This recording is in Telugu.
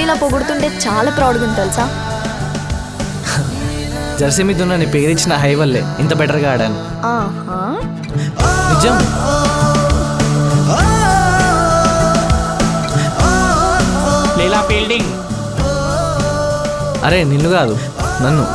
అందరు ఇలా పొగుడుతుంటే చాలా ప్రౌడ్గా ఉంది తెలుసా. జెర్సీ మీద ఉన్న నీ పేరిచ్చిన హై వల్లే ఇంత బెటర్గా ఆడాను. నిజం. లీలా ఫీల్డింగ్. అరే నిన్ను కాదు, నన్ను.